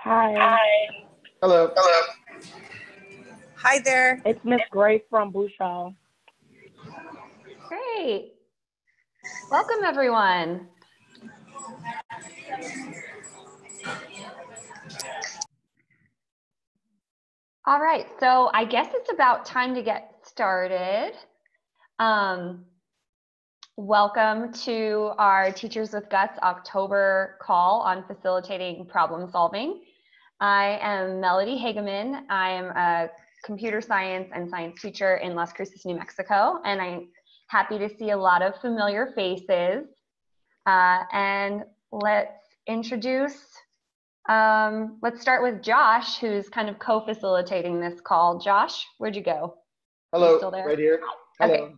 Hi. Hello. Hi there. It's Miss Grace from Bouchard. Great. Welcome, everyone. All right, so I guess it's about time to get started. Welcome to our Teachers with Guts October call on facilitating problem solving. I am Melody Hageman. I am a computer science and science teacher in Las Cruces, New Mexico, and I'm happy to see a lot of familiar faces. And let's introduce, let's start with Josh, who's kind of co-facilitating this call. Josh, where'd you go? Hello, Still there? right here. Hello.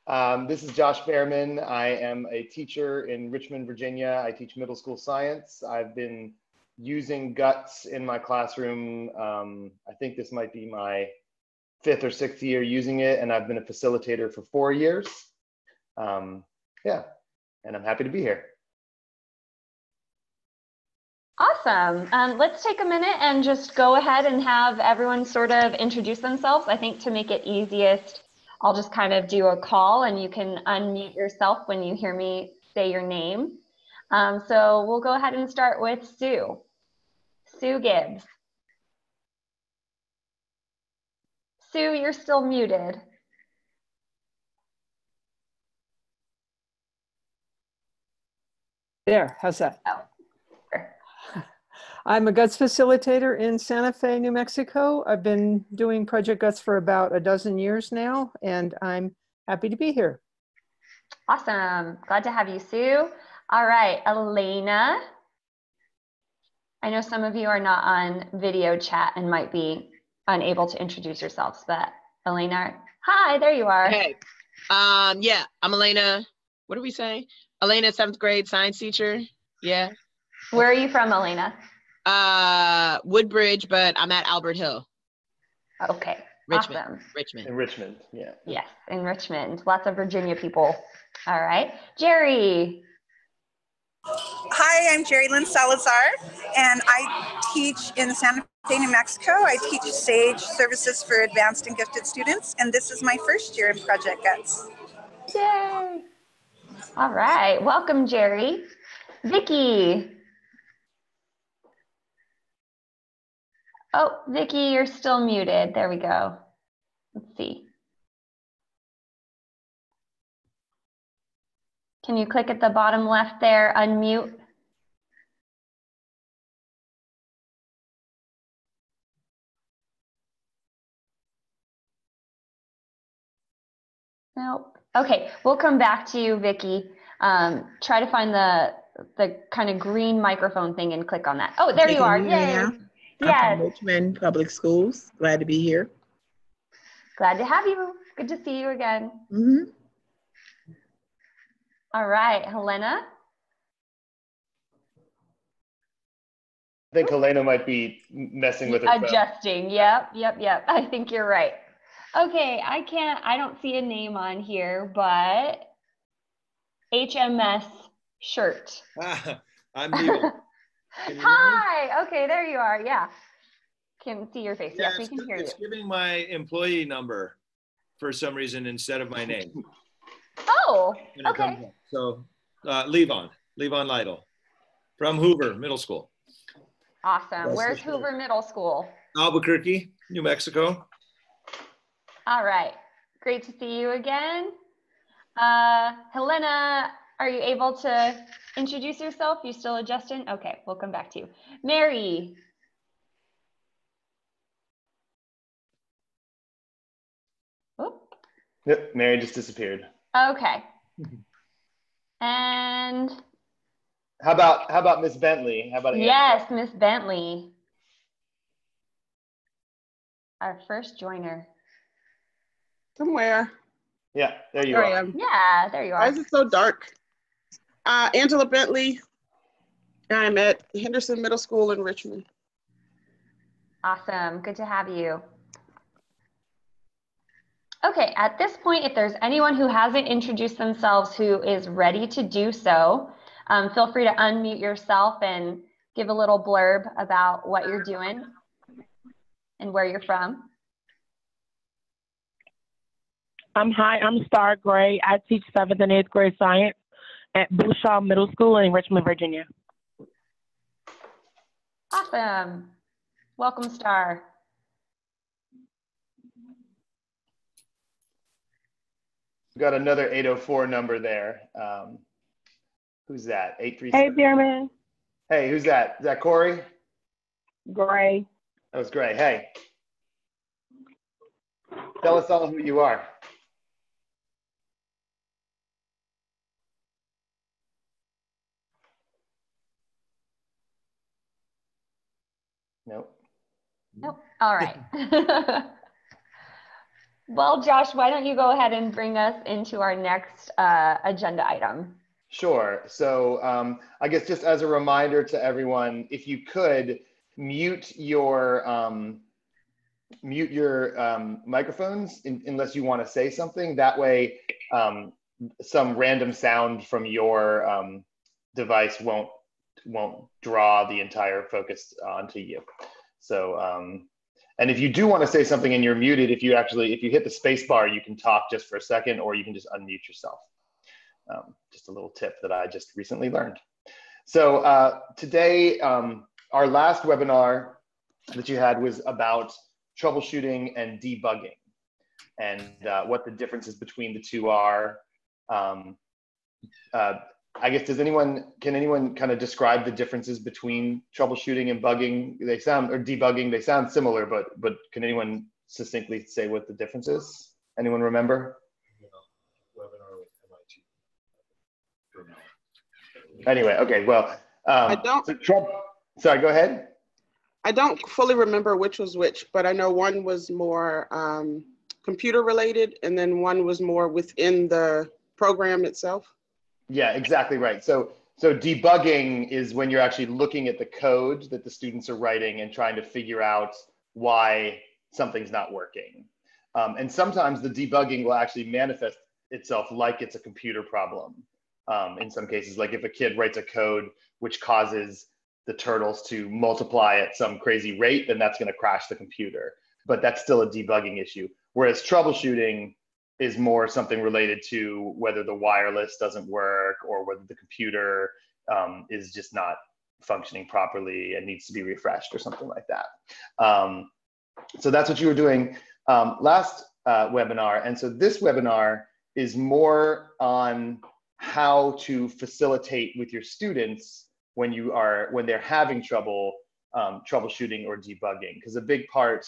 Okay. This is Josh Behrman. I am a teacher in Richmond, Virginia. I teach middle school science. I've been using Guts in my classroom. I think this might be my 5th or 6th year using it, and I've been a facilitator for 4 years. Yeah, and I'm happy to be here. Awesome. Let's take a minute and just go ahead and have everyone sort of introduce themselves. I think to make it easiest, I'll just kind of do a call and you can unmute yourself when you hear me say your name. So we'll go ahead and start with Sue. Sue Gibbs. Sue, you're still muted. There, how's that? Oh, sure. I'm a Guts facilitator in Santa Fe, New Mexico. I've been doing Project Guts for about a dozen years now, and I'm happy to be here. Awesome. Glad to have you, Sue. All right, Elena. I know some of you are not on video chat and might be unable to introduce yourselves, but Elena, hi, there you are. Hey, yeah, I'm Elena. What do we say? Elena, 7th grade science teacher. Yeah. Where are you from, Elena? Woodbridge, but I'm at Albert Hill. Okay, Richmond. awesome. Richmond. In Richmond, yeah. Yes, in Richmond. Lots of Virginia people. All right, Jerry. Hi, I'm Jerry Lynn Salazar, and I teach in Santa Fe, New Mexico. I teach SAGE services for advanced and gifted students, and this is my 1st year in Project Guts. Yay. All right, welcome, Jerry. Vicki. Oh, Vicki, you're still muted. There we go. Let's see. Can you click at the bottom left there, unmute? Nope. Okay, we'll come back to you, Vicki. Try to find the kind of green microphone thing and click on that. Oh, there you are. Yay. Yes. I'm from Richmond Public Schools. Glad to be here. Glad to have you. Good to see you again. Mm-hmm. All right, Helena. I think Helena might be messing with her phone. Adjusting. Yep. I think you're right. Okay, I don't see a name on here, but HMS shirt. I'm Neil. Hi. Okay, there you are. Yeah. Can see your face. Yes, we can hear you. It's giving my employee number for some reason instead of my name. Oh, okay. So Levon Lytle from Hoover Middle School. Awesome. Where's Hoover Middle School? Albuquerque, New Mexico. All right. Great to see you again. Helena, are you able to introduce yourself? You still adjusting? Okay, we'll come back to you. Mary. Oh. Yep, Mary just disappeared. Okay. And how about Miss Bentley? How about yes, Miss Bentley, our first joiner. Somewhere. Yeah, there you are. I am. Yeah, there you are. Why is it so dark? Angela Bentley. I'm at Henderson Middle School in Richmond. Awesome. Good to have you. Okay, at this point, if there's anyone who hasn't introduced themselves who is ready to do so, feel free to unmute yourself and give a little blurb about what you're doing and where you're from. Hi, I'm Star Gray. I teach 7th and 8th grade science at Bouchard Middle School in Richmond, Virginia. Awesome. Welcome, Star. We've got another 804 number there. Who's that? 837. Hey, dear man. Hey, who's that? Is that Corey? Gray. That was Gray. Hey. Tell us all who you are. Nope. Nope. All right. Well, Josh, why don't you go ahead and bring us into our next agenda item? Sure. So I guess just as a reminder to everyone, if you could mute your microphones unless you want to say something. That way, some random sound from your device won't draw the entire focus onto you. So, and if you do want to say something and you're muted, if you hit the space bar, you can talk just for a second, or you can just unmute yourself. Just a little tip that I just recently learned. So today, our last webinar that you had was about troubleshooting and debugging, and what the differences between the two are. I guess, can anyone kind of describe the differences between troubleshooting and bugging? Debugging, they sound similar, but can anyone succinctly say what the difference is? Anyone remember? Webinar with MIT. Anyway, okay, well, I don't. Sorry, go ahead. I don't fully remember which was which, but I know one was more computer related, and then one was more within the program itself. Yeah, exactly right. So debugging is when you're actually looking at the code that the students are writing and trying to figure out why something's not working. And sometimes the debugging will actually manifest itself like it's a computer problem. In some cases, like if a kid writes a code which causes the turtles to multiply at some crazy rate, then that's going to crash the computer. But that's still a debugging issue. Whereas troubleshooting is more something related to whether the wireless doesn't work or whether the computer is just not functioning properly and needs to be refreshed or something like that. So that's what you were doing last webinar. And so this webinar is more on how to facilitate with your students when they're having trouble troubleshooting or debugging. Because a big part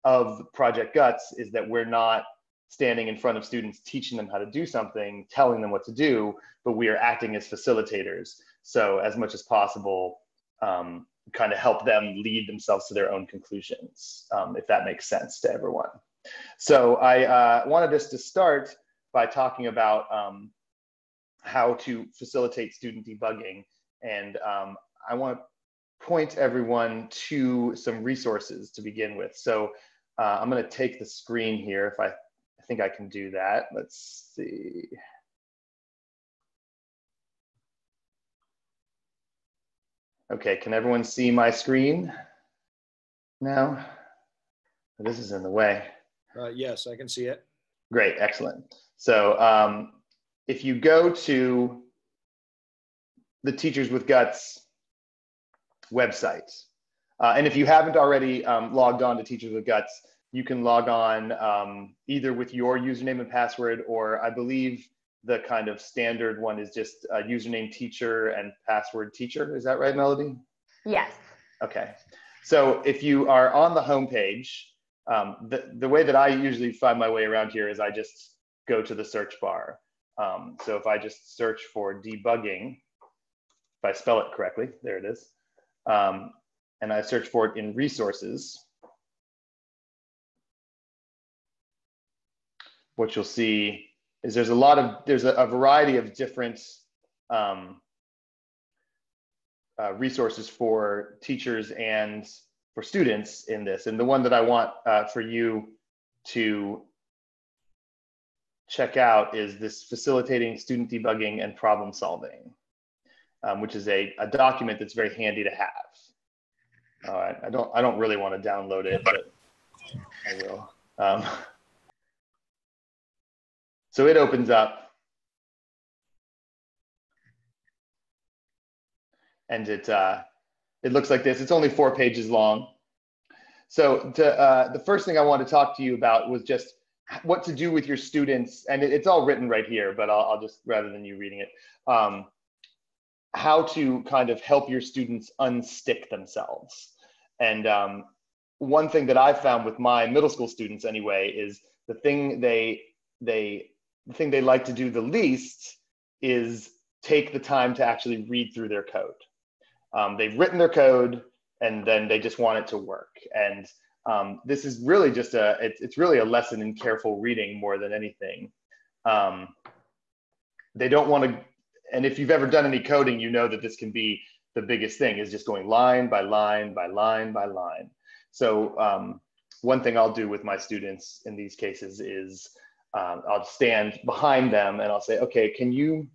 of Project Guts is that we're not standing in front of students, teaching them how to do something, telling them what to do, but we are acting as facilitators. So as much as possible, kind of help them lead themselves to their own conclusions, if that makes sense to everyone. So I wanted us to start by talking about how to facilitate student debugging. And I want to point everyone to some resources to begin with. So I'm going to take the screen here if I think I can do that. Let's see. Okay, can everyone see my screen now? This is in the way. Yes, I can see it. Great, excellent. So if you go to the Teachers with Guts website, and if you haven't already logged on to Teachers with Guts, you can log on either with your username and password, or I believe the kind of standard one is just username teacher and password teacher. Is that right, Melody? Yes. Okay. So if you are on the homepage, the way that I usually find my way around here is I just go to the search bar. So if I just search for debugging, if I spell it correctly, there it is. And I search for it in resources. What you'll see is there's a variety of different resources for teachers and for students in this. And the one that I want for you to check out is this facilitating student debugging and problem solving. which is a document that's very handy to have. All right, I don't really want to download it, but I will. So it opens up, and it looks like this. It's only 4 pages long. So the first thing I want to talk to you about was just what to do with your students, and it's all written right here, but I'll just, rather than you reading it, how to kind of help your students unstick themselves. And one thing that I've found with my middle school students anyway is the thing they like to do the least is take the time to actually read through their code. They've written their code and then they just want it to work. And this is really just it's really a lesson in careful reading more than anything. They don't want to, and if you've ever done any coding, you know that this can be the biggest thing, is just going line by line by line by line. So one thing I'll do with my students in these cases is I'll stand behind them and I'll say, okay, can you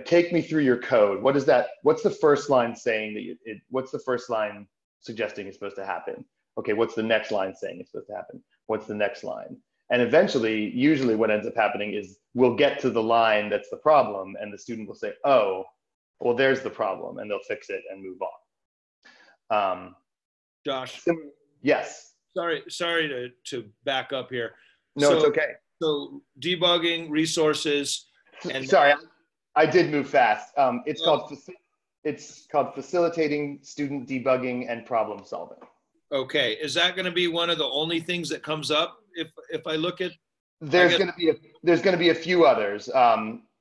take me through your code? What is that? What's the first line saying that what's the first line suggesting is supposed to happen? Okay, what's the next line saying is supposed to happen? What's the next line? And eventually, usually what ends up happening is we'll get to the line that's the problem and the student will say, oh, well, there's the problem, and they'll fix it and move on. Josh. Yes. Sorry to back up here. No, it's okay. So debugging, resources, and sorry, I did move fast. It's called facilitating student debugging and problem solving. Okay, is that going to be one of the only things that comes up if I look at? There's going to be a few others.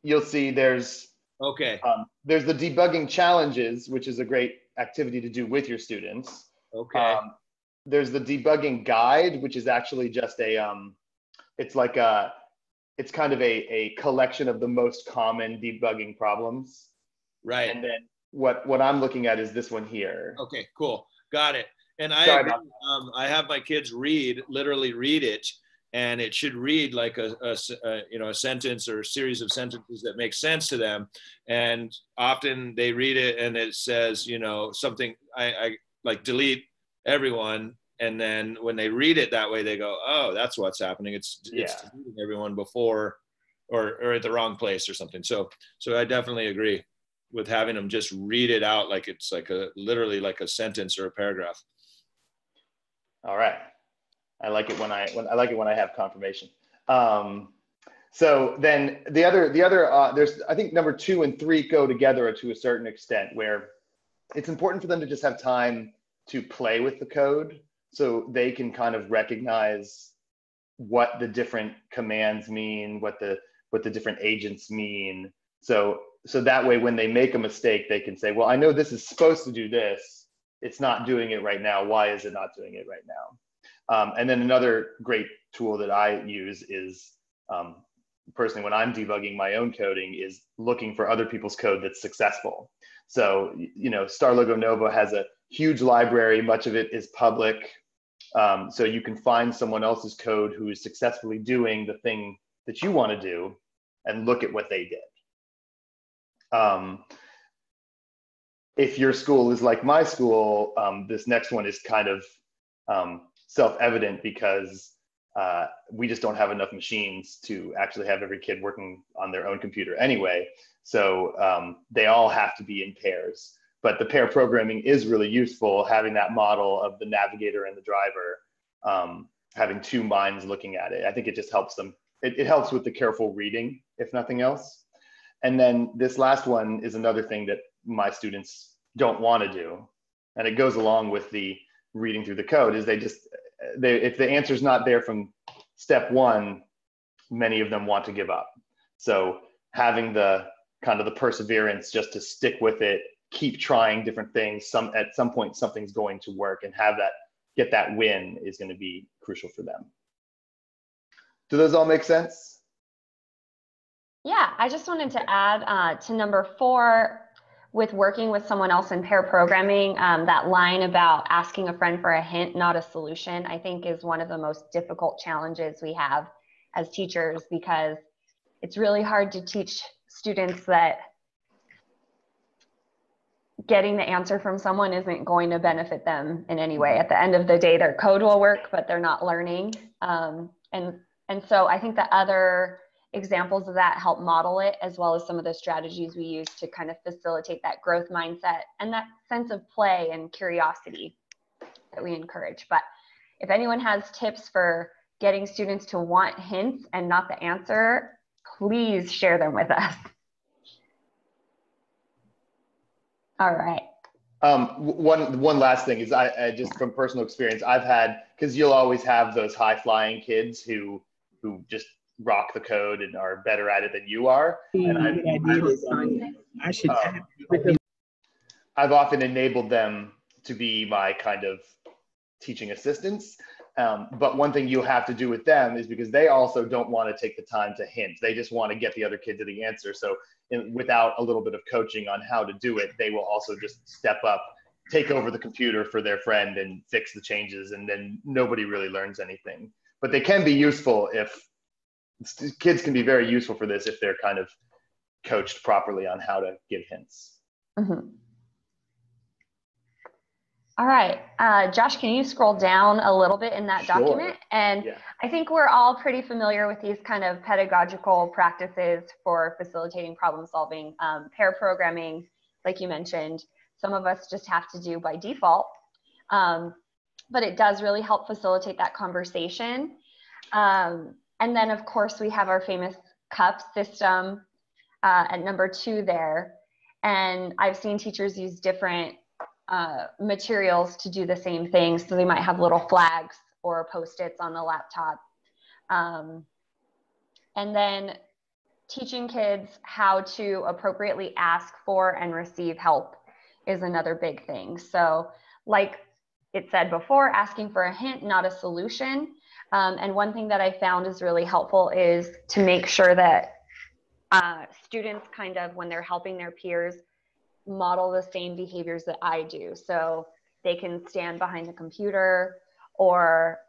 You'll see there's the debugging challenges, which is a great activity to do with your students. Okay. There's the debugging guide, which is actually just it's kind of a collection of the most common debugging problems. Right. And then what I'm looking at is this one here. Okay, cool. Got it. And I have my kids literally read it, and it should read like a sentence or a series of sentences that make sense to them. And often they read it and it says, something I like delete everyone. And then when they read it that way, they go, oh, that's what's happening. It's deleting everyone before or at the wrong place or something. So I definitely agree with having them just read it out like it's like literally like a sentence or a paragraph. All right. I like it when I have confirmation. So then the other there's, I think number 2 and 3 go together to a certain extent, where it's important for them to just have time to play with the code so they can kind of recognize what the different commands mean, what the different agents mean. So that way, when they make a mistake, they can say, well, I know this is supposed to do this. It's not doing it right now. Why is it not doing it right now? And then another great tool that I use is, personally, when I'm debugging my own coding, is looking for other people's code that's successful. So, Star Logo Nova has a huge library. Much of it is public. So you can find someone else's code who is successfully doing the thing that you want to do and look at what they did. If your school is like my school, this next one is kind of self-evident because we just don't have enough machines to actually have every kid working on their own computer anyway. So they all have to be in pairs. But the pair programming is really useful, having that model of the navigator and the driver, having 2 minds looking at it. I think it just helps them. It helps with the careful reading, if nothing else. And then this last one is another thing that my students don't want to do. And it goes along with the reading through the code, is if the answer is not there from step 1, many of them want to give up. So having the kind of the perseverance just to stick with it, keep trying different things, at some point something's going to work, and get that win is going to be crucial for them. Do those all make sense? Yeah, I just wanted to add to number 4, with working with someone else in pair programming, that line about asking a friend for a hint, not a solution, I think is one of the most difficult challenges we have as teachers, because it's really hard to teach students that getting the answer from someone isn't going to benefit them in any way. At the end of the day, their code will work, but they're not learning. And so I think the other examples of that help model it, as well as some of the strategies we use to kind of facilitate that growth mindset and that sense of play and curiosity that we encourage. But if anyone has tips for getting students to want hints and not the answer, please share them with us. All right. One last thing is I just from personal experience, I've had, because you'll always have those high flying kids who just rock the code and are better at it than you are. And I've often enabled them to be my kind of teaching assistants. But one thing you have to do with them is, because they also don't want to take the time to hint. They just want to get the other kid to the answer. So without a little bit of coaching on how to do it, they will also just step up, take over the computer for their friend and fix the changes. And then nobody really learns anything. But they can be useful kids can be very useful for this if they're kind of coached properly on how to give hints. Mm-hmm. All right, Josh, can you scroll down a little bit in that document? And yeah. I think we're all pretty familiar with these kind of pedagogical practices for facilitating problem solving, pair programming, like you mentioned. Some of us just have to do by default, but it does really help facilitate that conversation. And then of course we have our famous cup system at number 2 there. And I've seen teachers use different materials to do the same thing. So they might have little flags or Post-its on the laptop. And then teaching kids how to appropriately ask for and receive help is another big thing. So like it said before, asking for a hint, not a solution. And one thing that I found is really helpful is to make sure that students kind of, when they're helping their peers, model the same behaviors that I do. So they can stand behind the computer, or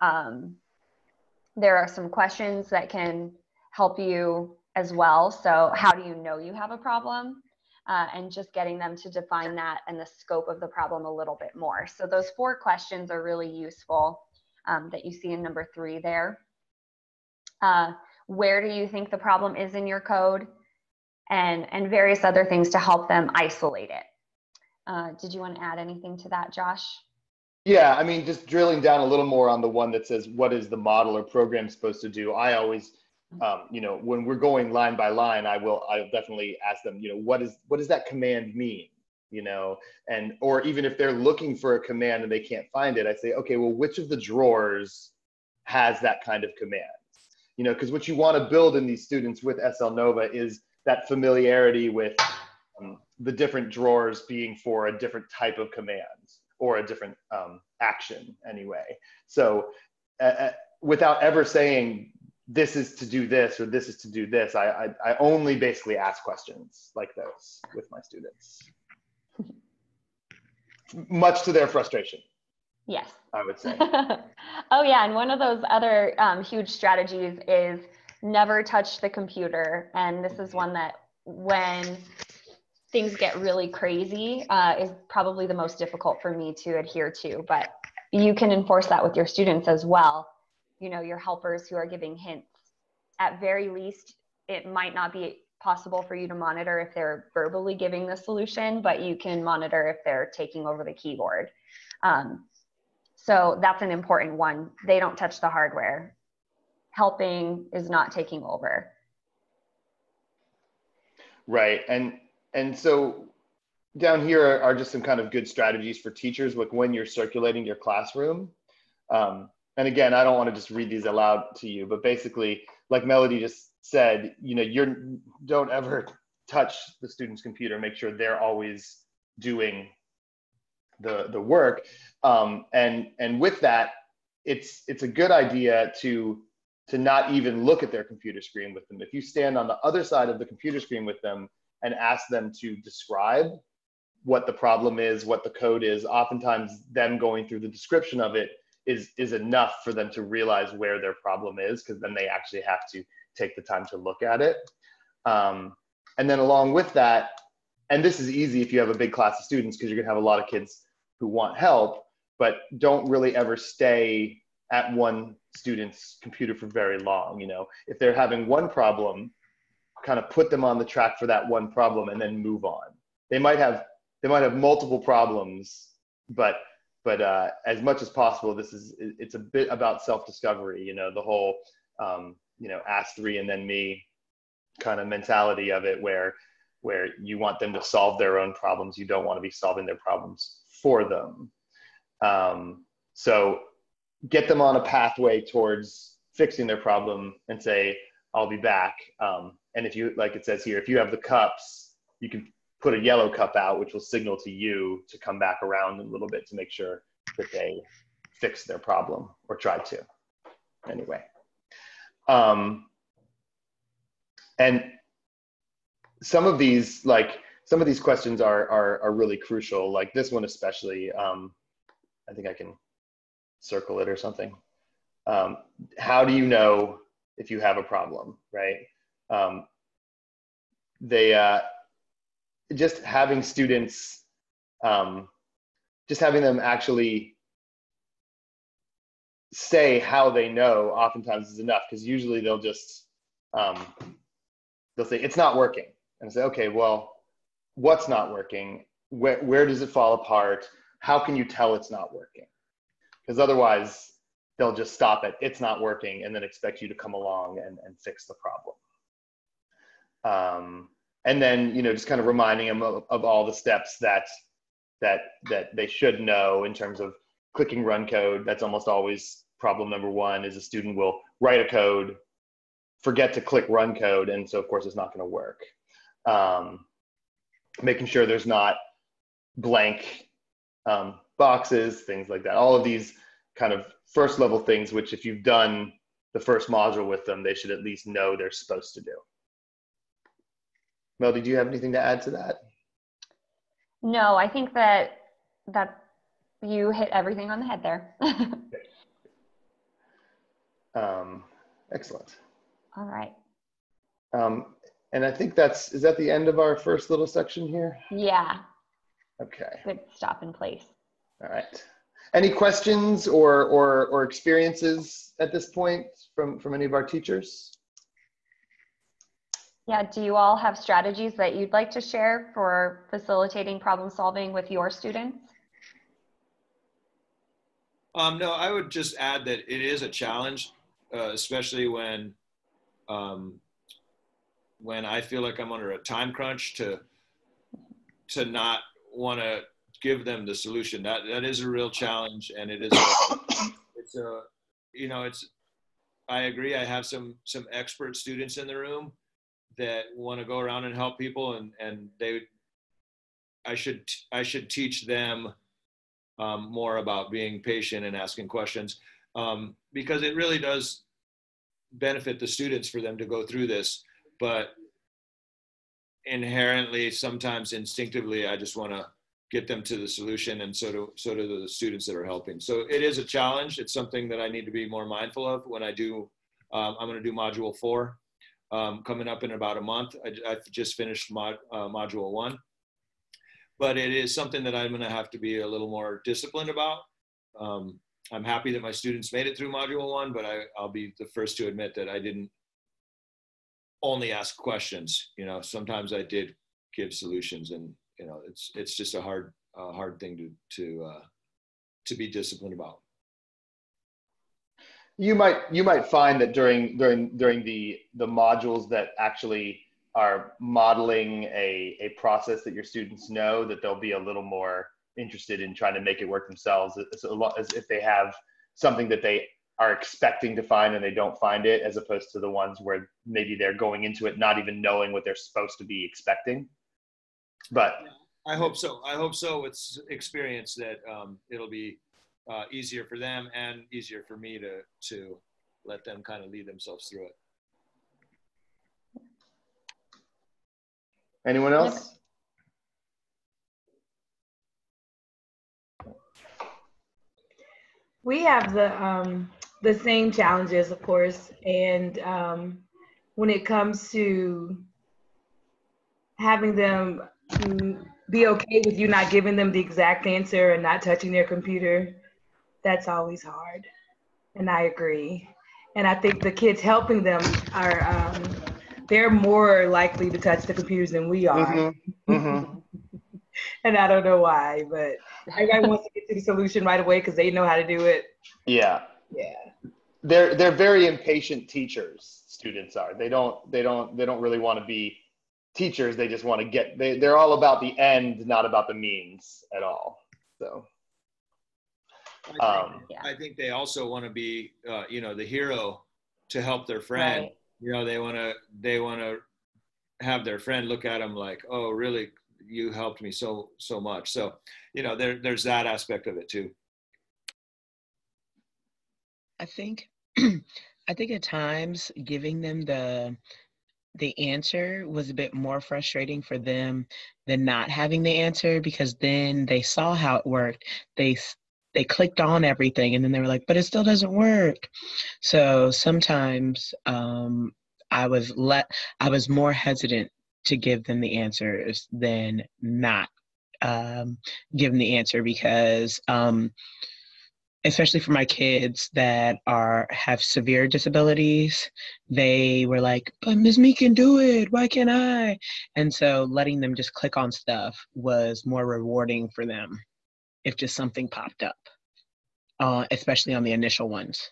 there are some questions that can help you as well. So how do you know you have a problem? And just getting them to define that and the scope of the problem a little bit more. So those 4 questions are really useful that you see in number 3 there. Where do you think the problem is in your code? And various other things to help them isolate it. Did you want to add anything to that, Josh? Yeah, I mean, just drilling down a little more on the one that says, what is the model or program supposed to do? I always, you know, when we're going line by line, I'll definitely ask them, you know, what does that command mean? You know, or even if they're looking for a command and they can't find it, I say, okay, well, which of the drawers has that kind of command? You know, because what you want to build in these students with SL Nova is that familiarity with the different drawers being for a different type of commands or a different action anyway. So without ever saying this is to do this or this is to do this, I only basically ask questions like those with my students. Much to their frustration. Yes. I would say. Oh yeah, and one of those other huge strategies is never touch the computer. And this is one that when things get really crazy is probably the most difficult for me to adhere to, but you can enforce that with your students as well. You know, your helpers who are giving hints. At very least, it might not be possible for you to monitor if they're verbally giving the solution, but you can monitor if they're taking over the keyboard. So that's an important one. They don't touch the hardware. Helping is not taking over. Right, and so down here are just some kind of good strategies for teachers, like when you're circulating your classroom. And again, I don't want to just read these aloud to you, but basically, like Melody just said, you know, don't ever touch the student's computer. Make sure they're always doing the work. And with that, it's a good idea to not even look at their computer screen with them. If you stand on the other side of the computer screen with them and ask them to describe what the problem is, what the code is, oftentimes them going through the description of it is enough for them to realize where their problem is, because then they actually have to take the time to look at it. And then along with that, and this is easy if you have a big class of students because you're gonna have a lot of kids who want help, but don't really ever stay at one student's computer for very long. You know, if they're having one problem, kind of put them on the track for that one problem and then move on. They might have multiple problems, but as much as possible, it's a bit about self-discovery. You know, the whole you know, ask three and then me kind of mentality of it, where you want them to solve their own problems. You don't want to be solving their problems for them. So get them on a pathway towards fixing their problem and say, I'll be back. And if you, like it says here, if you have the cups, you can put a yellow cup out, which will signal to you to come back around a little bit to make sure that they fix their problem, or try to anyway. And some of these questions are really crucial, like this one especially. I think I can circle it or something. How do you know if you have a problem, right? Just having students, just having them actually say how they know oftentimes is enough, because usually they'll just, they'll say, it's not working. And I say, okay, well, what's not working? Where does it fall apart? How can you tell it's not working? Because otherwise they'll just stop at it's not working and then expect you to come along and fix the problem. And then, you know, just kind of reminding them of all the steps that they should know in terms of clicking run code. That's almost always problem number one, is a student will write a code, forget to click run code, and so of course it's not going to work. Making sure there's not blank boxes, things like that. All of these kind of first level things, which if you've done the first module with them, they should at least know they're supposed to do. Mel, did you have anything to add to that? No, I think that you hit everything on the head there. Excellent. All right. And I think is that the end of our first little section here? Yeah. Okay. Good stop in place. All right. Any questions or experiences at this point from any of our teachers? Yeah, do you all have strategies that you'd like to share for facilitating problem solving with your students? No, I would just add that it is a challenge, especially when I feel like I'm under a time crunch to not want to give them the solution. That is a real challenge, and I agree. I have some expert students in the room that want to go around and help people, and I should teach them more about being patient and asking questions, because it really does benefit the students for them to go through this. But inherently, sometimes instinctively, I just want to get them to the solution, and so do the students that are helping. So it is a challenge. It's something that I need to be more mindful of when I do. I'm going to do module 4 coming up in about a month. I've just finished module 1, but it is something that I'm going to have to be a little more disciplined about. I'm happy that my students made it through module 1, but I'll be the first to admit that I didn't only ask questions. You know, sometimes I did give solutions, and you know, it's just a hard thing to be disciplined about. You might find that during the modules that actually are modeling a process that your students know, that they'll be a little more interested in trying to make it work themselves, as if they have something that they are expecting to find and they don't find it, as opposed to the ones where maybe they're going into it not even knowing what they're supposed to be expecting. But I hope so. I hope so with experience that it'll be easier for them and easier for me to let them kind of lead themselves through it. Anyone else? We have the same challenges, of course, and when it comes to having them be okay with you not giving them the exact answer and not touching their computer, that's always hard. And I agree. And I think the kids helping them are, they're more likely to touch the computers than we are. And I don't know why, but everybody wants to get to the solution right away because they know how to do it. Yeah. Yeah. They're very impatient teachers. Students are. They don't really want to be teachers. They just want to get. They're all about the end, not about the means at all. So. I think they also want to be, the hero to help their friend. Right. They want to have their friend look at them like, oh, really, you helped me so much. So, there's that aspect of it too. I think at times giving them the answer was a bit more frustrating for them than not having the answer, because then they saw how it worked. They clicked on everything and then they were like, but it still doesn't work. So sometimes I was more hesitant to give them the answers than not give them the answer, because especially for my kids that have severe disabilities, they were like, but Ms. Me can do it, why can't I? And so letting them just click on stuff was more rewarding for them if just something popped up, especially on the initial ones.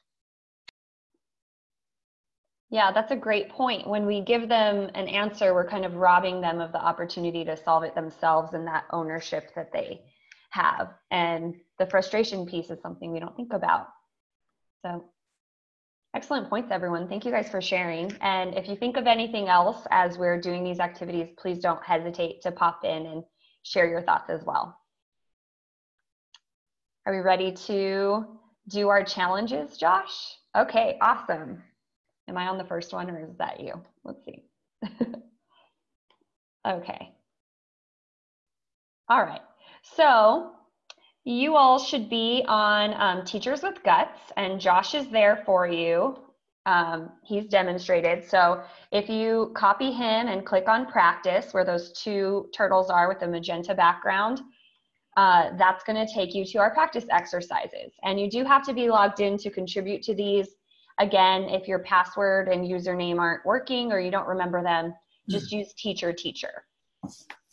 Yeah, that's a great point. When we give them an answer, we're kind of robbing them of the opportunity to solve it themselves and that ownership that they have. And the frustration piece is something we don't think about. So excellent points, everyone. Thank you guys for sharing. And if you think of anything else as we're doing these activities, please don't hesitate to pop in and share your thoughts as well. Are we ready to do our challenges, Josh? Okay, awesome. Am I on the first one or is that you? Let's see. Okay. All right. So you all should be on Teachers with Guts, and Josh is there for you. He's demonstrated. So if you copy him and click on practice where those two turtles are with the magenta background, that's going to take you to our practice exercises. And you do have to be logged in to contribute to these. Again, if your password and username aren't working or you don't remember them, just use teacher.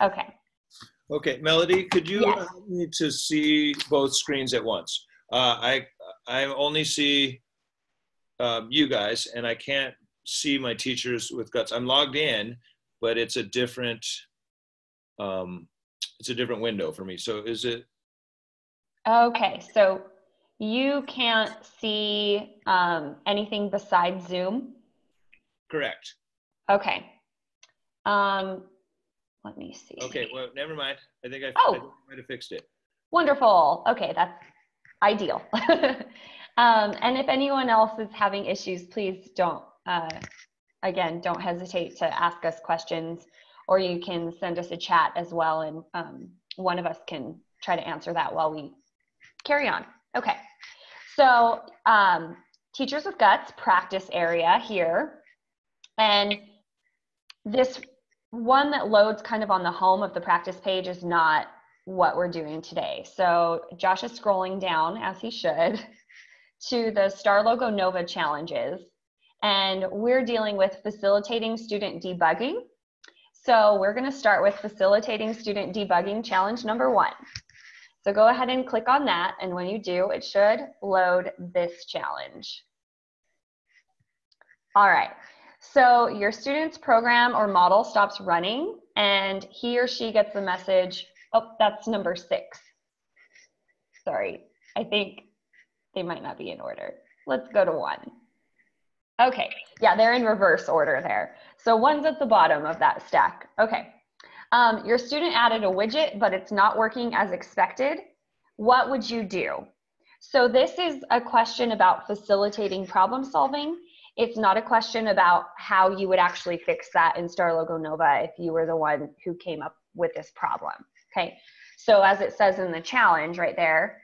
Okay. Okay, Melody, could you Yes. help me to see both screens at once? I only see you guys, and I can't see my Teachers with Guts. I'm logged in, but it's a different window for me. So is it? Okay, so you can't see anything besides Zoom? Correct. Okay. Let me see. Okay, well, never mind. I think I might have fixed it. Wonderful. Okay, that's ideal. And if anyone else is having issues, please don't hesitate to ask us questions, or you can send us a chat as well, and one of us can try to answer that while we carry on. Okay, so Teachers with Guts practice area here, and this one that loads kind of on the home of the practice page is not what we're doing today. So Josh is scrolling down, as he should, to the Star Logo Nova challenges, and we're dealing with facilitating student debugging. So we're going to start with facilitating student debugging challenge number 1. So go ahead and click on that, and when you do, it should load this challenge. All right, so your student's program or model stops running, and he or she gets the message, oh, that's number 6. Sorry, I think they might not be in order. Let's go to 1. Okay, yeah, they're in reverse order there. So 1's at the bottom of that stack. Okay. Your student added a widget, but it's not working as expected. What would you do? So this is a question about facilitating problem solving. It's not a question about how you would actually fix that in Star Logo Nova if you were the one who came up with this problem. Okay, so as it says in the challenge right there,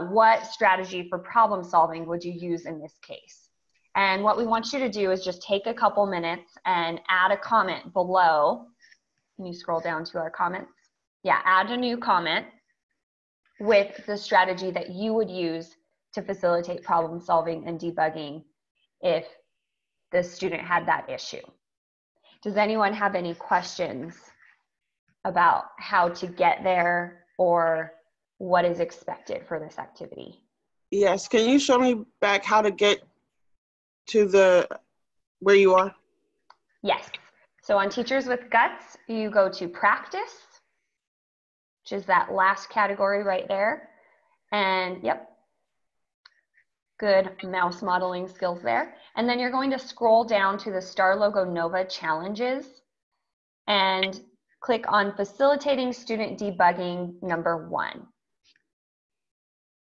what strategy for problem solving would you use in this case? And what we want you to do is just take a couple minutes and add a comment below. Can you scroll down to our comments? Yeah, add a new comment with the strategy that you would use to facilitate problem solving and debugging if the student had that issue. Does anyone have any questions about how to get there or what is expected for this activity? Yes, can you show me back how to get to the where you are? Yes. So on Teachers with Guts, you go to practice, which is that last category right there. And yep, good mouse modeling skills there. And then you're going to scroll down to the Star Logo Nova challenges and click on facilitating student debugging number 1.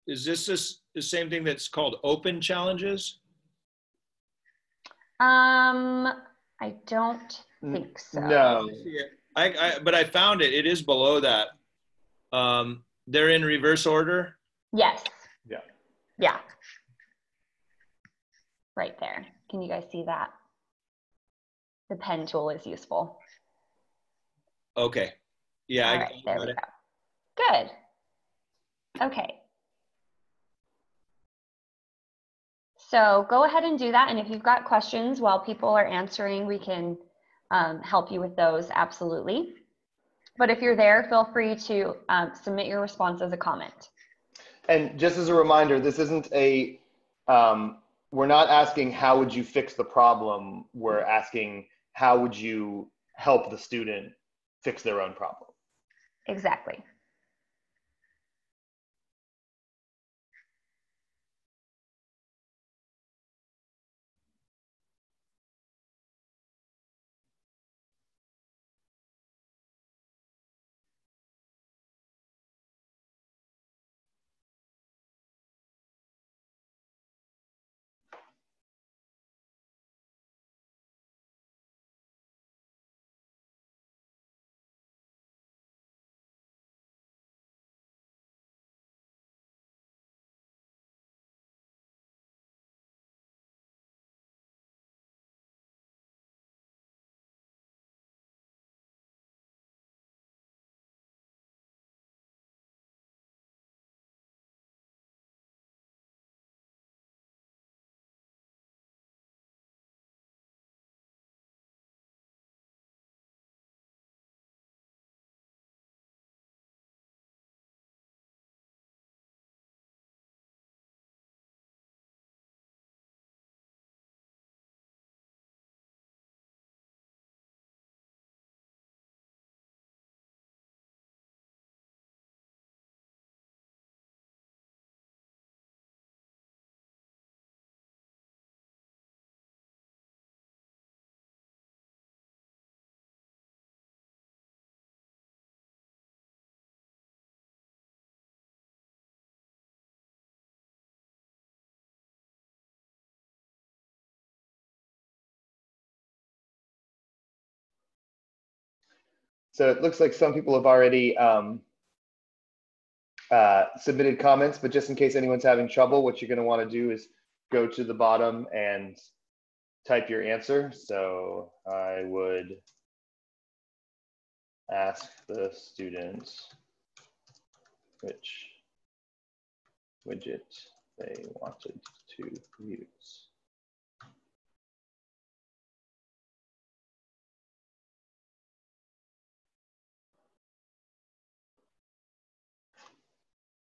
Is this the same thing that's called open challenges? I don't think so. No. But I found it. It is below that. They're in reverse order. Yes. Yeah. Yeah. Right there. Can you guys see that? The pen tool is useful. Okay. Yeah. All right, there we go. Good. Okay. So go ahead and do that. And if you've got questions while people are answering, we can help you with those, absolutely. But if you're there, feel free to submit your response as a comment. And just as a reminder, this isn't a, we're not asking how would you fix the problem, we're asking how would you help the student fix their own problem. Exactly. So it looks like some people have already submitted comments, but just in case anyone's having trouble, what you're going to want to do is go to the bottom and type your answer. So I would ask the student which widget they wanted to use.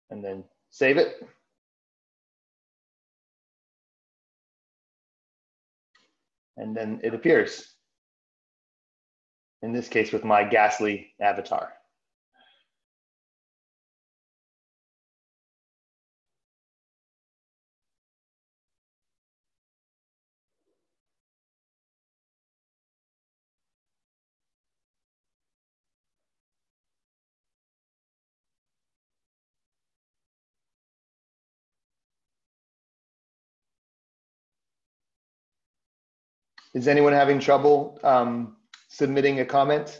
And then save it. And then it appears. In this case, with my ghastly avatar. Is anyone having trouble submitting a comment?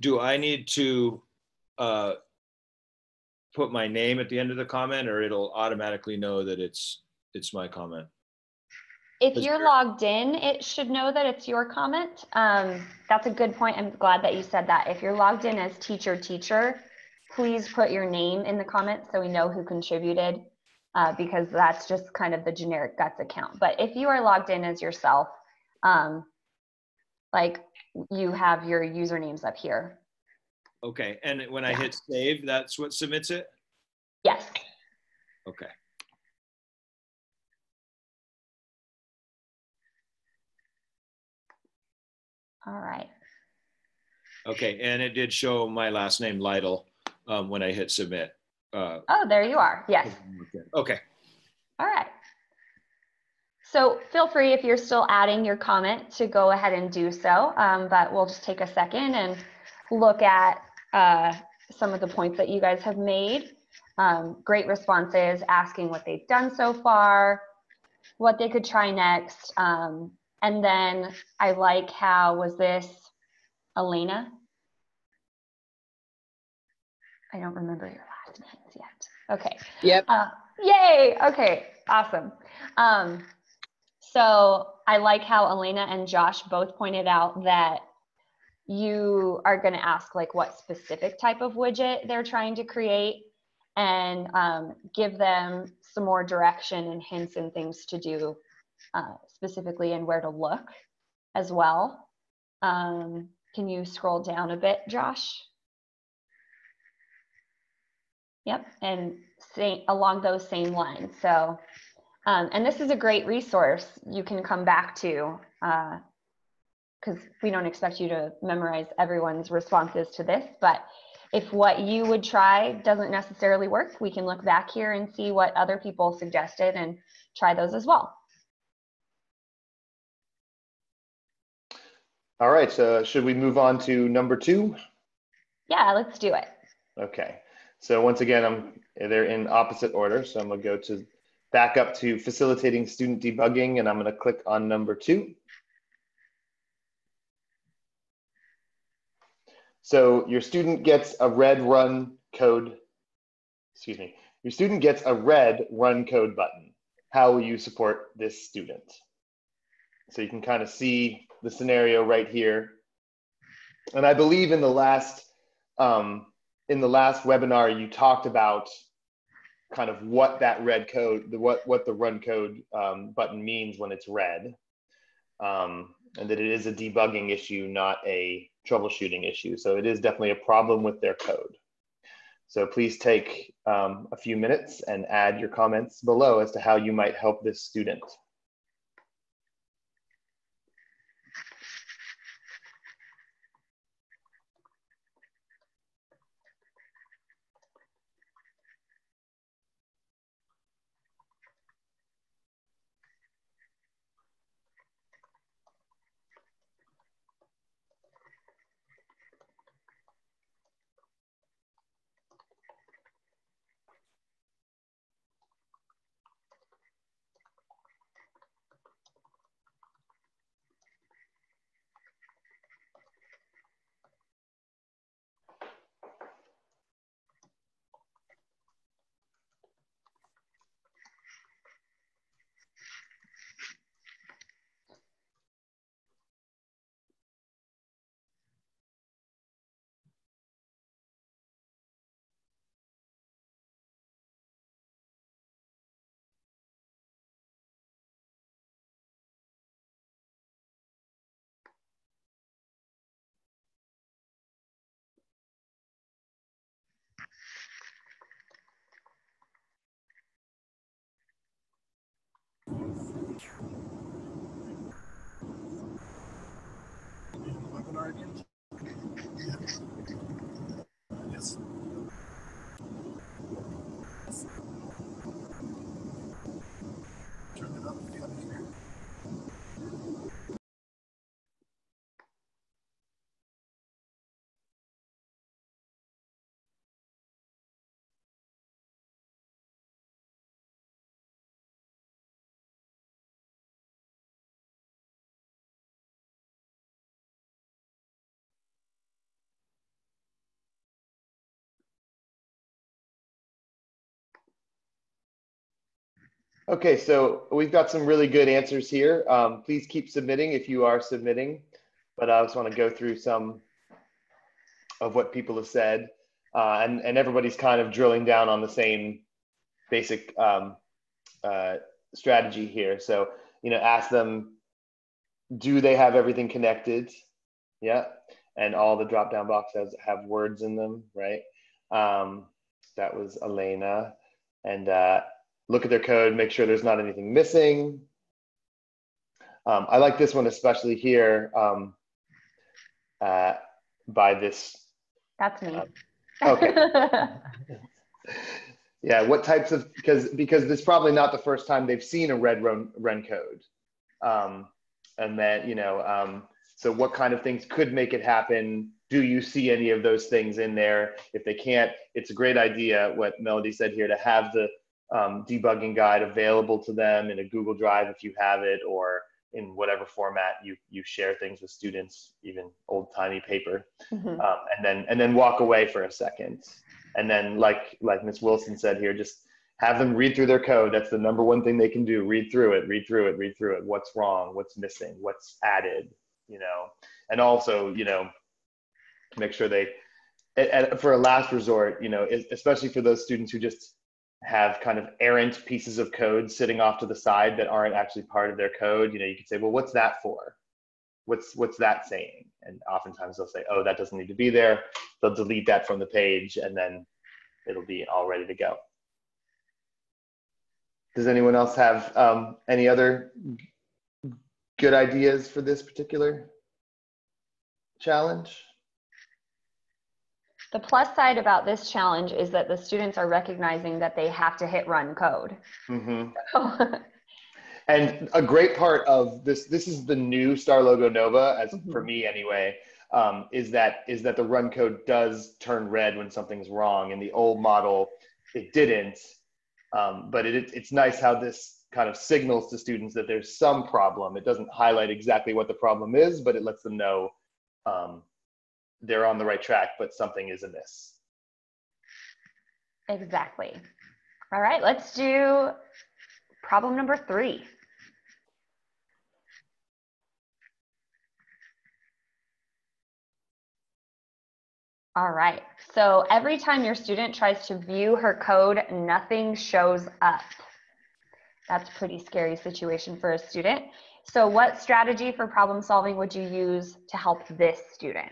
do I need to put my name at the end of the comment, or it'll automatically know that it's my comment? If you're logged in, it should know that it's your comment. That's a good point. I'm glad that you said that. If you're logged in as teacher, please put your name in the comments so we know who contributed, because that's just kind of the generic Guts account. But if you are logged in as yourself, like you have your usernames up here. Okay, and when I hit save, that's what submits it? Yes. Okay. All right. Okay, and it did show my last name, Lytle, when I hit submit. Oh, there you are. Yes. Okay. All right. So feel free, if you're still adding your comment, to go ahead and do so. But we'll just take a second and look at some of the points that you guys have made. Great responses, asking what they've done so far, what they could try next. And then I like how, was this Elena? I don't remember your last names yet. Okay. Yep. Yay. Okay. Awesome. So I like how Elena and Josh both pointed out that you are going to ask like what specific type of widget they're trying to create, and give them some more direction and hints and things to do specifically, and where to look as well. Can you scroll down a bit, Josh? Yep, and along those same lines. So, and this is a great resource you can come back to, because we don't expect you to memorize everyone's responses to this, but if what you would try doesn't necessarily work, we can look back here and see what other people suggested and try those as well. All right, so should we move on to number 2? Yeah, let's do it. Okay, so once again, they're in opposite order. So I'm gonna go back up to facilitating student debugging, and I'm gonna click on number 2. So your student gets a red run code, your student gets a red run code button. How will you support this student? So you can kind of see the scenario right here. And I believe in the last webinar, you talked about kind of what that red code, what the run code button means when it's red. And that it is a debugging issue, not a troubleshooting issue. So it is definitely a problem with their code. So please take a few minutes and add your comments below as to how you might help this student. Webinar again? Yes. Turn it up if you have it here. Okay, so we've got some really good answers here. Please keep submitting if you are submitting, but I just want to go through some of what people have said, and everybody's kind of drilling down on the same basic strategy here. So, ask them, do they have everything connected? Yeah, and all the drop-down boxes have words in them, right? That was Elena. And look at their code, make sure there's not anything missing. I like this one especially here by this. That's me. Okay. Yeah, what types of, because this is probably not the first time they've seen a red run code. And then, so what kind of things could make it happen? Do you see any of those things in there? If they can't, it's a great idea, what Melody said here, to have the debugging guide available to them in a Google Drive if you have it, or in whatever format you share things with students, even old-timey paper. Mm-hmm. And then walk away for a second. And then like Ms. Wilson said here, just have them read through their code. That's the number one thing they can do. Read through it, read through it, read through it. What's wrong, what's missing, what's added, and also, make sure they, for a last resort, especially for those students who just have kind of errant pieces of code sitting off to the side that aren't actually part of their code, you can say, well, what's that for? What's that saying? And oftentimes they'll say, oh, that doesn't need to be there. They'll delete that from the page, and then it'll be all ready to go. Does anyone else have any other good ideas for this particular challenge? The plus side about this challenge is that the students are recognizing that they have to hit run code. Mm-hmm. And a great part of this is the new Star Logo Nova, as for me anyway, is that the run code does turn red when something's wrong. In the old model, it didn't, but it's nice how this kind of signals to students that there's some problem. It doesn't highlight exactly what the problem is, but it lets them know they're on the right track, but something is amiss. Exactly. All right, let's do problem number 3. All right, so every time your student tries to view her code, nothing shows up. That's a pretty scary situation for a student. So what strategy for problem solving would you use to help this student?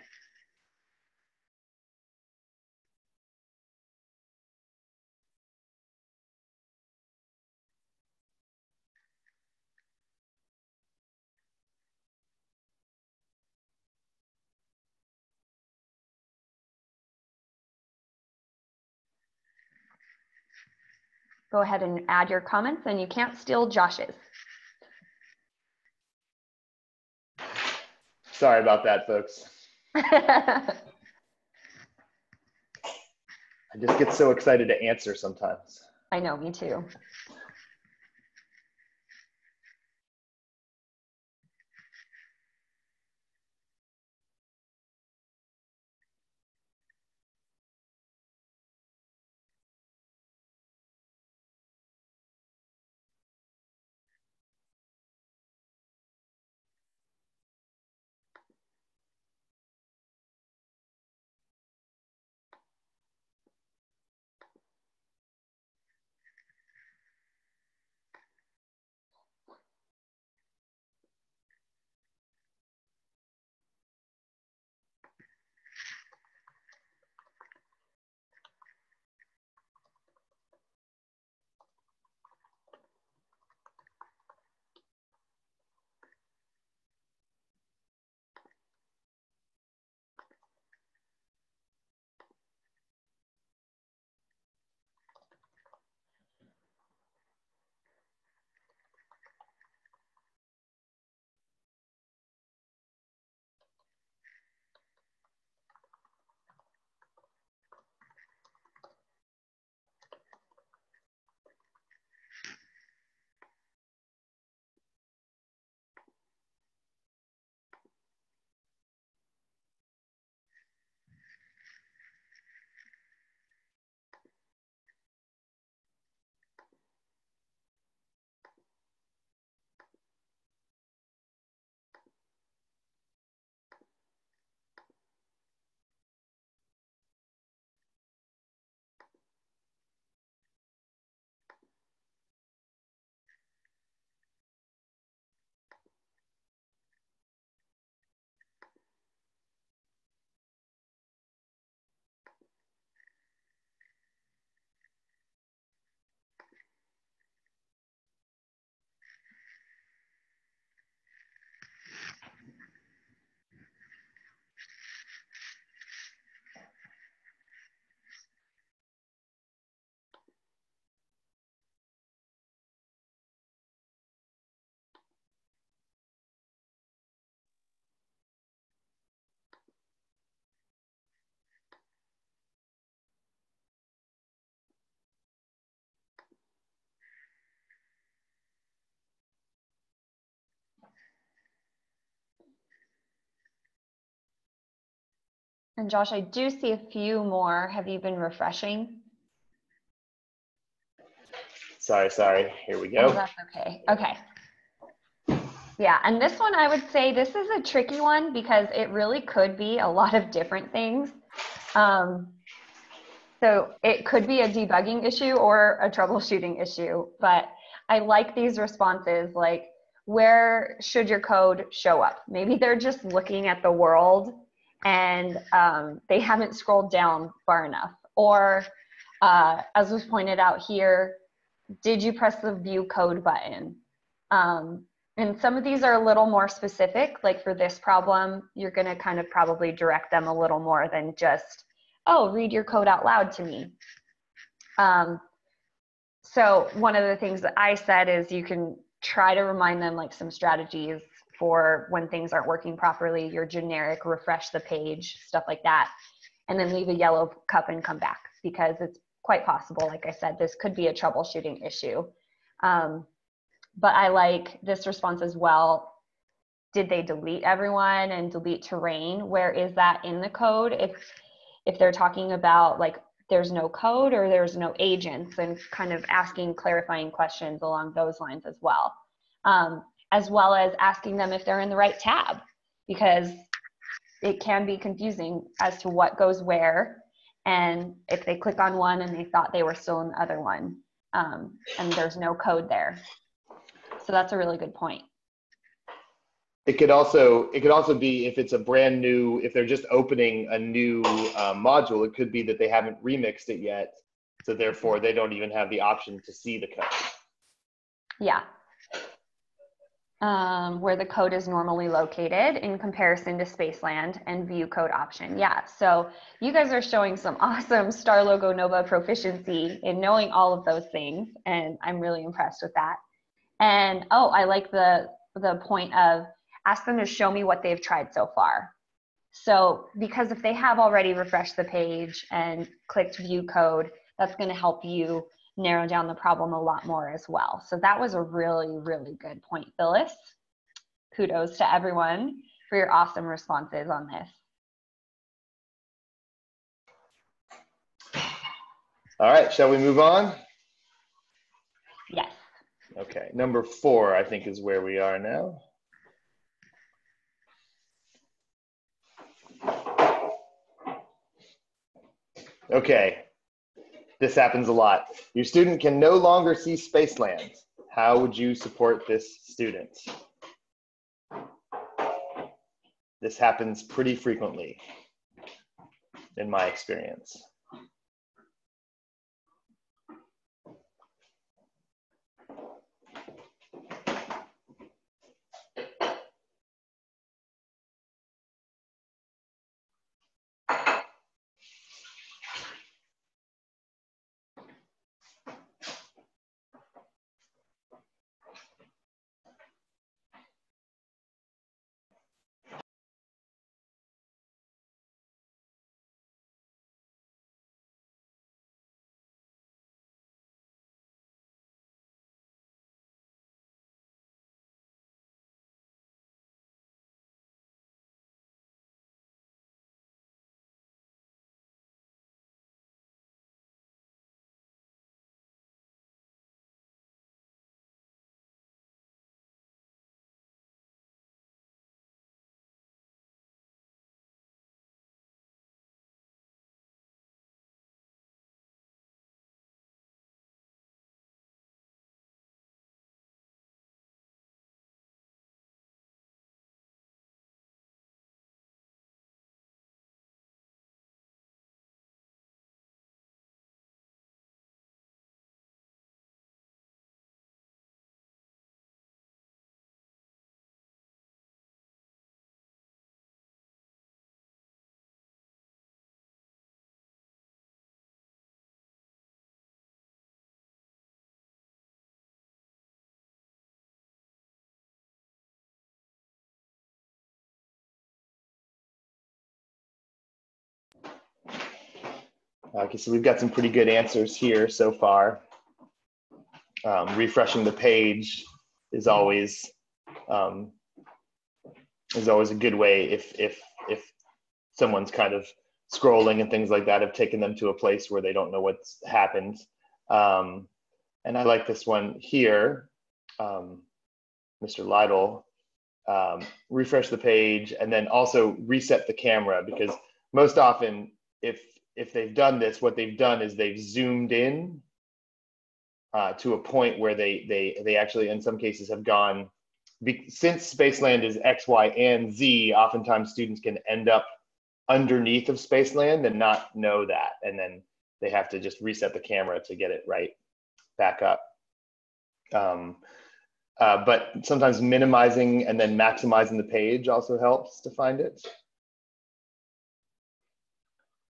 Go ahead and add your comments, and you can't steal Josh's. Sorry about that, folks. I just get so excited to answer sometimes. I know, me too. And Josh, I do see a few more. Have you been refreshing? Sorry. Here we go. Oh, that's okay. Okay. Yeah, and this one, I would say this is a tricky one because it really could be a lot of different things. So it could be a debugging issue or a troubleshooting issue, but I like these responses, like, where should your code show up? Maybe they're just looking at the world and they haven't scrolled down far enough. Or as was pointed out here, did you press the view code button? And some of these are a little more specific, like for this problem, you're gonna kind of probably direct them a little more than just, oh, read your code out loud to me. So one of the things that I said is you can try to remind them like some strategies for when things aren't working properly, your generic refresh the page, stuff like that, and then leave a yellow cup and come back, because it's quite possible, like I said, this could be a troubleshooting issue. But I like this response as well. Did they delete everyone and delete terrain? Where is that in the code? If they're talking about like there's no code or there's no agents, and kind of asking clarifying questions along those lines as well as asking them if they're in the right tab, because it can be confusing as to what goes where, and if they click on one and they thought they were still in the other one, and there's no code there. So that's a really good point. It could also be if it's a brand new, if they're just opening a new module, it could be that they haven't remixed it yet, so therefore they don't even have the option to see the code. Yeah. Where the code is normally located in comparison to Spaceland and view code option. Yeah, so you guys are showing some awesome Star Logo Nova proficiency in knowing all of those things, and I'm really impressed with that. And oh, I like the point of ask them to show me what they've tried so far. So because if they have already refreshed the page and clicked view code, that's going to help you narrow down the problem a lot more as well. So that was a really, really good point, Phyllis. Kudos to everyone for your awesome responses on this. All right, shall we move on? Yes. Okay, number 4, I think, is where we are now. Okay, this happens a lot. Your student can no longer see Spaceland. How would you support this student? This happens pretty frequently, in my experience. Okay, so we've got some pretty good answers here so far. Refreshing the page is always a good way if someone's kind of scrolling and things like that have taken them to a place where they don't know what's happened. And I like this one here, Mr. Lytle, refresh the page and then also reset the camera, because most often if they've done this, what they've done is they've zoomed in to a point where they actually in some cases have gone, since Spaceland is X, Y, and Z, oftentimes students can end up underneath of Spaceland and not know that. And then they have to just reset the camera to get it right back up. But sometimes minimizing and then maximizing the page also helps to find it.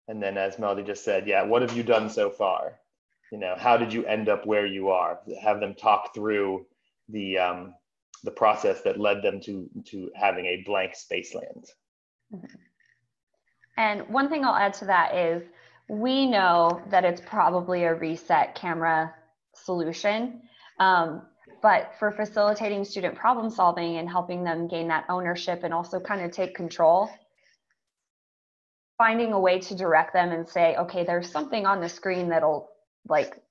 And then as Melody just said, yeah, what have you done so far? You know, how did you end up where you are? Have them talk through the process that led them to having a blank Spaceland. And one thing I'll add to that is we know that it's probably a reset camera solution, but for facilitating student problem solving and helping them gain that ownership and also kind of take control, finding a way to direct them and say, okay, there's something on the screen that'll like,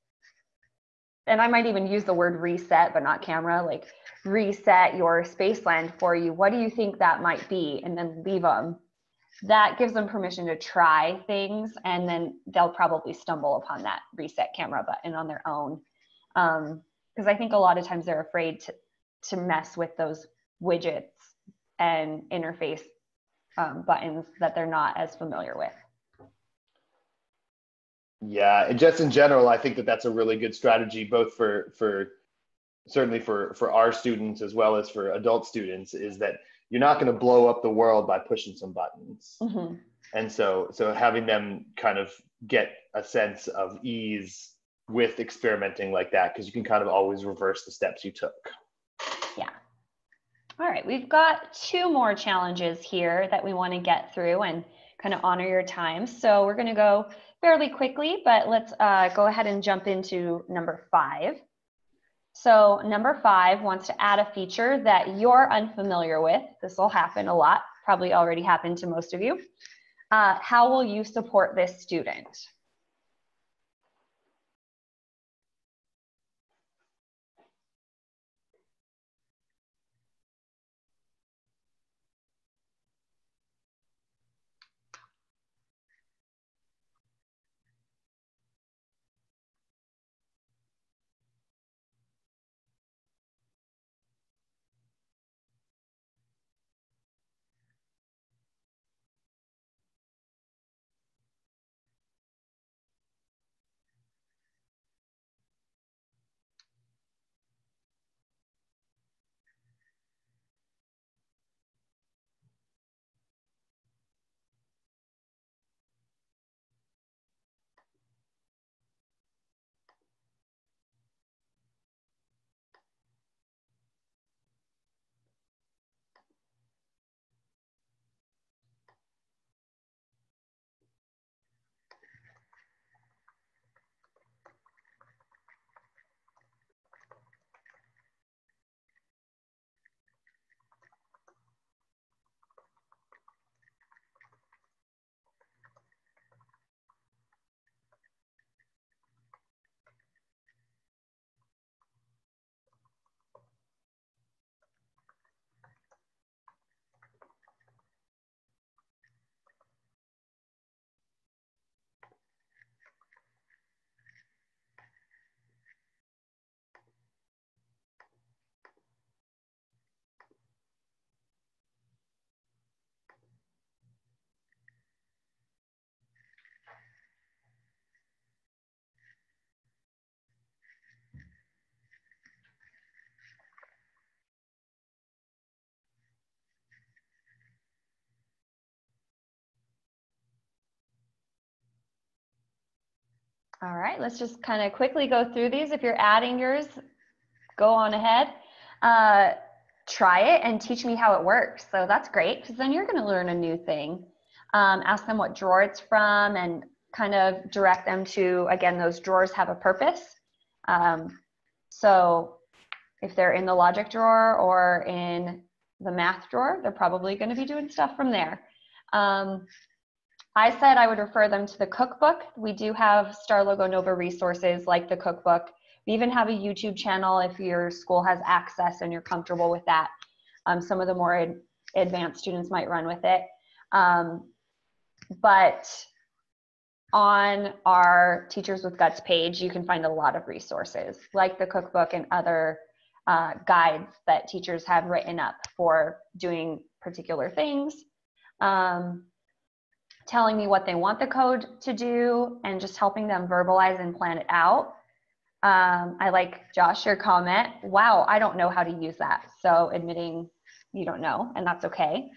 and I might even use the word reset, but not camera, like reset your Spaceland for you. What do you think that might be? And then leave them. That gives them permission to try things, and then they'll probably stumble upon that reset camera button on their own. Because I think a lot of times they're afraid to mess with those widgets and interface buttons that they're not as familiar with. Yeah, and just in general, I think that that's a really good strategy, both for certainly for our students as well as for adult students, is that you're not going to blow up the world by pushing some buttons. Mm-hmm. And so having them kind of get a sense of ease with experimenting like that, because you can kind of always reverse the steps you took. Yeah. All right, we've got 2 more challenges here that we want to get through and kind of honor your time. So we're going to go fairly quickly, but let's go ahead and jump into number 5. So number 5 wants to add a feature that you're unfamiliar with. This will happen a lot, probably already happened to most of you. How will you support this student? All right, let's just kind of quickly go through these. If you're adding yours, go on ahead. Try it and teach me how it works. So that's great, because then you're going to learn a new thing. Ask them what drawer it's from and kind of direct them to, again, those drawers have a purpose. So if they're in the logic drawer or in the math drawer, they're probably going to be doing stuff from there. I said I would refer them to the cookbook. We do have Star Logo Nova resources like the cookbook. We even have a YouTube channel if your school has access and you're comfortable with that. Some of the more advanced students might run with it. But on our Teachers with Guts page, you can find a lot of resources like the cookbook and other guides that teachers have written up for doing particular things, telling me what they want the code to do, and just helping them verbalize and plan it out. I like, Josh, your comment, wow, I don't know how to use that. So admitting you don't know, and that's okay.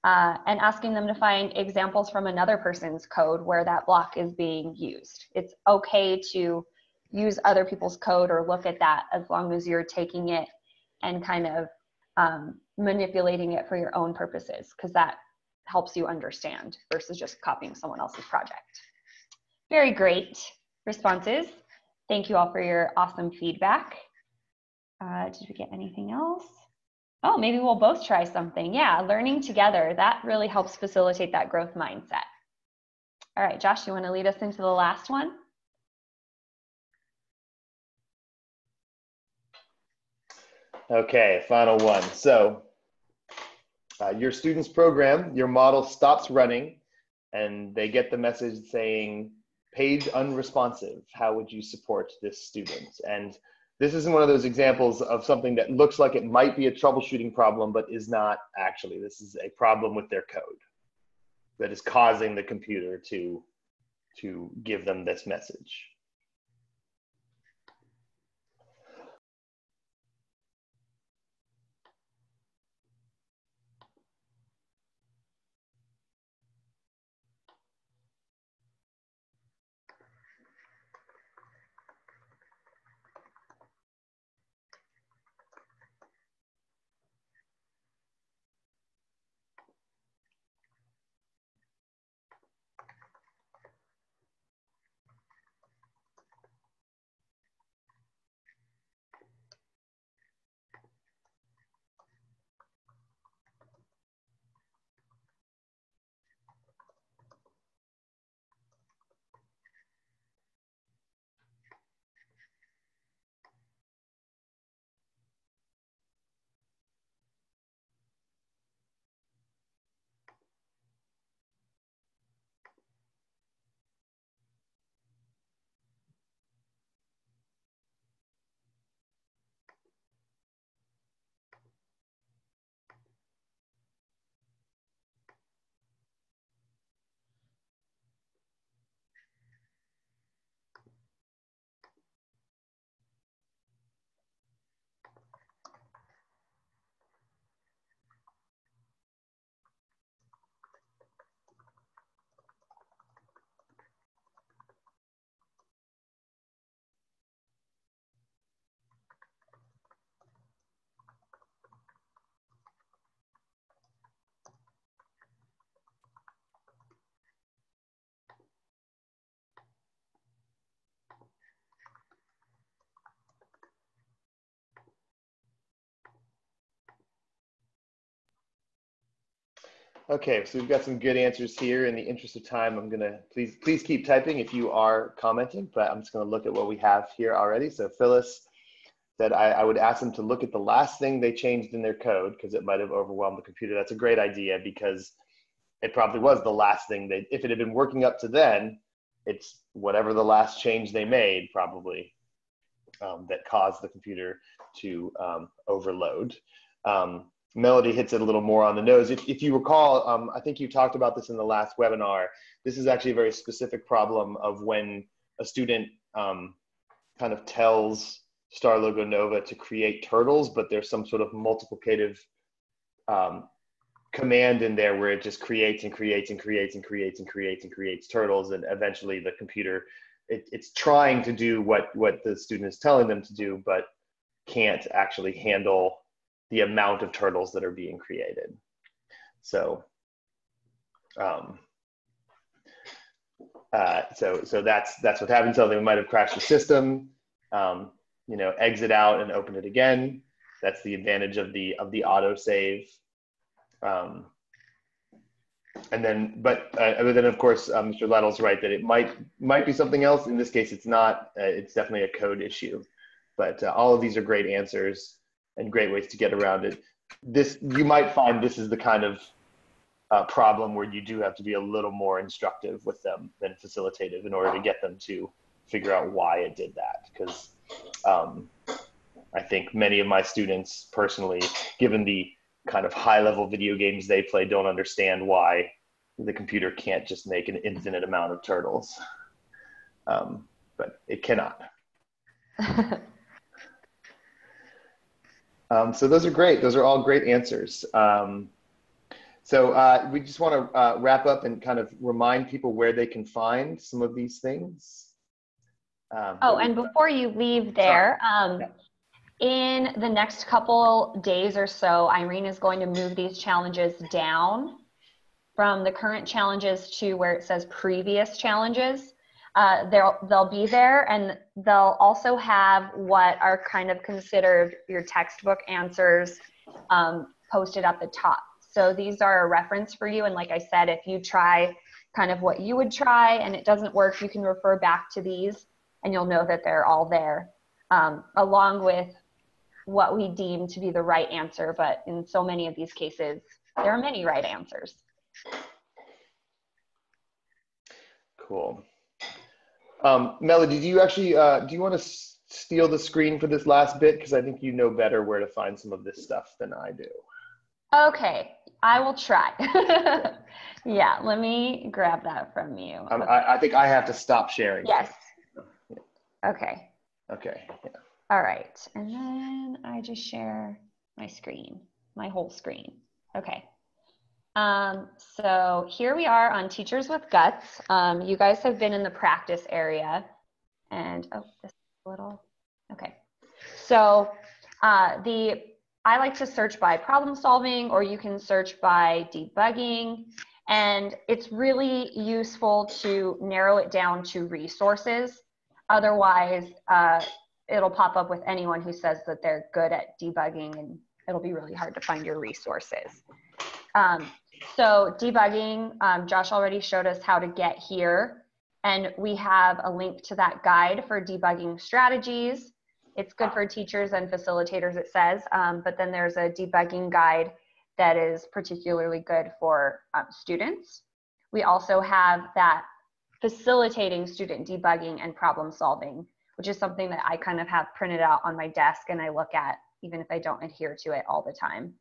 And asking them to find examples from another person's code where that block is being used. It's okay to use other people's code or look at that as long as you're taking it and kind of manipulating it for your own purposes, because that helps you understand versus just copying someone else's project. Very great responses. Thank you all for your awesome feedback. Did we get anything else? Oh, maybe we'll both try something. Yeah, learning together. That really helps facilitate that growth mindset. All right, Josh, you want to lead us into the last one? Okay, final one. So your student's program, your model stops running and they get the message saying page unresponsive. How would you support this student? And this is one of those examples of something that looks like it might be a troubleshooting problem, but is not actually. This is a problem with their code that is causing the computer to give them this message. Okay, so we've got some good answers here. In the interest of time, I'm gonna, please keep typing if you are commenting, but I'm just gonna look at what we have here already. So Phyllis said I would ask them to look at the last thing they changed in their code because it might have overwhelmed the computer. That's a great idea because it probably was the last thing if it had been working up to then, it's whatever the last change they made probably that caused the computer to overload. Melody hits it a little more on the nose. If you recall, I think you talked about this in the last webinar. This is actually a very specific problem of when a student kind of tells Star Logo Nova to create turtles, but there's some sort of multiplicative command in there where it just creates and creates and creates and creates and creates and creates turtles, and eventually the computer, it's trying to do what the student is telling them to do, but can't actually handle the amount of turtles that are being created. So, so that's what happens. So they might have crashed the system, you know, exit out and open it again. That's the advantage of the auto save. And then, but then of course, Mr. Little's right that it might be something else. In this case, it's not. It's definitely a code issue. But all of these are great answers and great ways to get around it. You might find this is the kind of problem where you do have to be a little more instructive with them than facilitative in order to get them to figure out why it did that. Because I think many of my students personally, given the kind of high-level video games they play, don't understand why the computer can't just make an infinite amount of turtles. But it cannot. So those are great. Those are all great answers. So we just want to wrap up and kind of remind people where they can find some of these things. And before you leave there, in the next couple days or so, Irene is going to move these challenges down from the current challenges to where it says previous challenges. They'll be there, and they'll also have what are kind of considered your textbook answers posted at the top. So these are a reference for you. And like I said, if you try kind of what you would try and it doesn't work, you can refer back to these and you'll know that they're all there, along with what we deem to be the right answer. But in so many of these cases, there are many right answers. Cool. Melody, do you actually, do you want to steal the screen for this last bit? Because I think you know better where to find some of this stuff than I do. Okay, I will try. Yeah, let me grab that from you. I think I have to stop sharing. Yes. Okay. Okay. Yeah. All right, and then I just share my screen, my whole screen. Okay. So here we are on Teachers with Guts. You guys have been in the practice area, and oh, this little. Okay. So I like to search by problem solving, or you can search by debugging, and it's really useful to narrow it down to resources. Otherwise, it'll pop up with anyone who says that they're good at debugging, and it'll be really hard to find your resources. So debugging, Josh already showed us how to get here, and we have a link to that guide for debugging strategies. It's good for teachers and facilitators, it says, but then there's a debugging guide that is particularly good for students. We also have that facilitating student debugging and problem solving, which is something that I kind of have printed out on my desk and I look at even if I don't adhere to it all the time.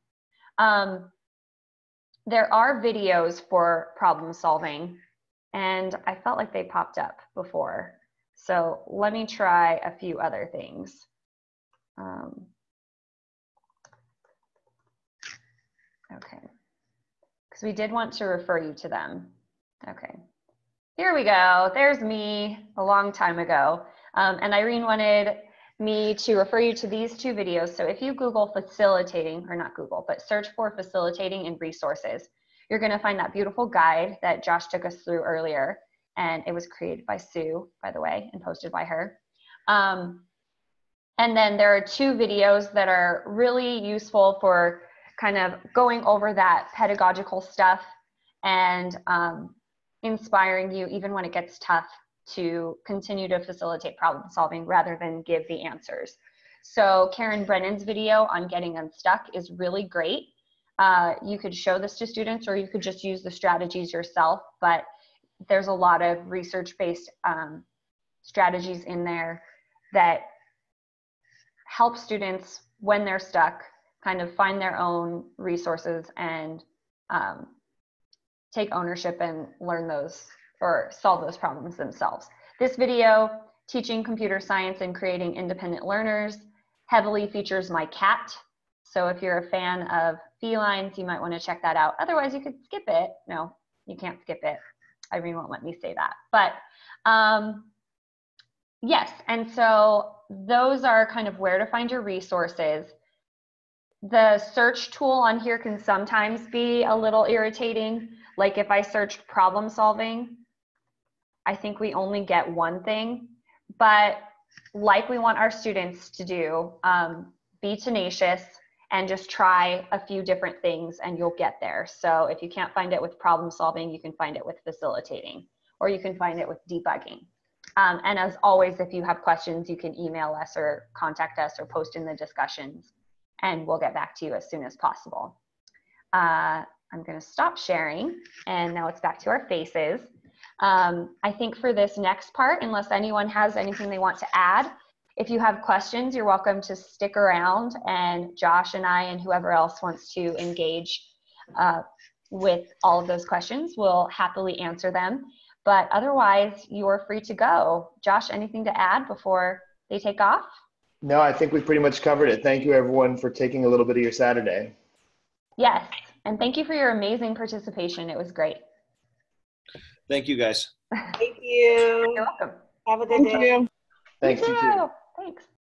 There are videos for problem solving, and I felt like they popped up before. So let me try a few other things. Okay, because we did want to refer you to them. Okay, here we go. There's me a long time ago. And Irene wanted me to refer you to these two videos. So if you Google facilitating, or not Google, but search for facilitating in resources, you're gonna find that beautiful guide that Josh took us through earlier. And it was created by Sue, by the way, and posted by her. And then there are two videos that are really useful for kind of going over that pedagogical stuff and inspiring you even when it gets tough to continue to facilitate problem solving rather than give the answers. So Karen Brennan's video on getting unstuck is really great. You could show this to students or you could just use the strategies yourself, but there's a lot of research-based strategies in there that help students when they're stuck kind of find their own resources and take ownership and learn those or solve those problems themselves. This video, Teaching Computer Science and Creating Independent Learners, heavily features my cat. So if you're a fan of felines, you might want to check that out. Otherwise, you could skip it. No, you can't skip it. Irene won't let me say that. But yes, and so those are kind of where to find your resources. The search tool on here can sometimes be a little irritating. Like if I searched problem solving, I think we only get one thing. But like we want our students to do, be tenacious and just try a few different things and you'll get there. So if you can't find it with problem solving, you can find it with facilitating, or you can find it with debugging. And as always, if you have questions, you can email us or contact us or post in the discussions, and we'll get back to you as soon as possible. I'm going to stop sharing, and now it's back to our faces. I think for this next part, unless anyone has anything they want to add, if you have questions, you're welcome to stick around, and Josh and I and whoever else wants to engage with all of those questions will happily answer them. But otherwise, you're free to go. Josh, anything to add before they take off? No, I think we pretty much covered it. Thank you, everyone, for taking a little bit of your Saturday. Yes, and thank you for your amazing participation. It was great. Thank you, guys. Thank you. You're welcome. Have a good day. Thanks, you too. Thanks.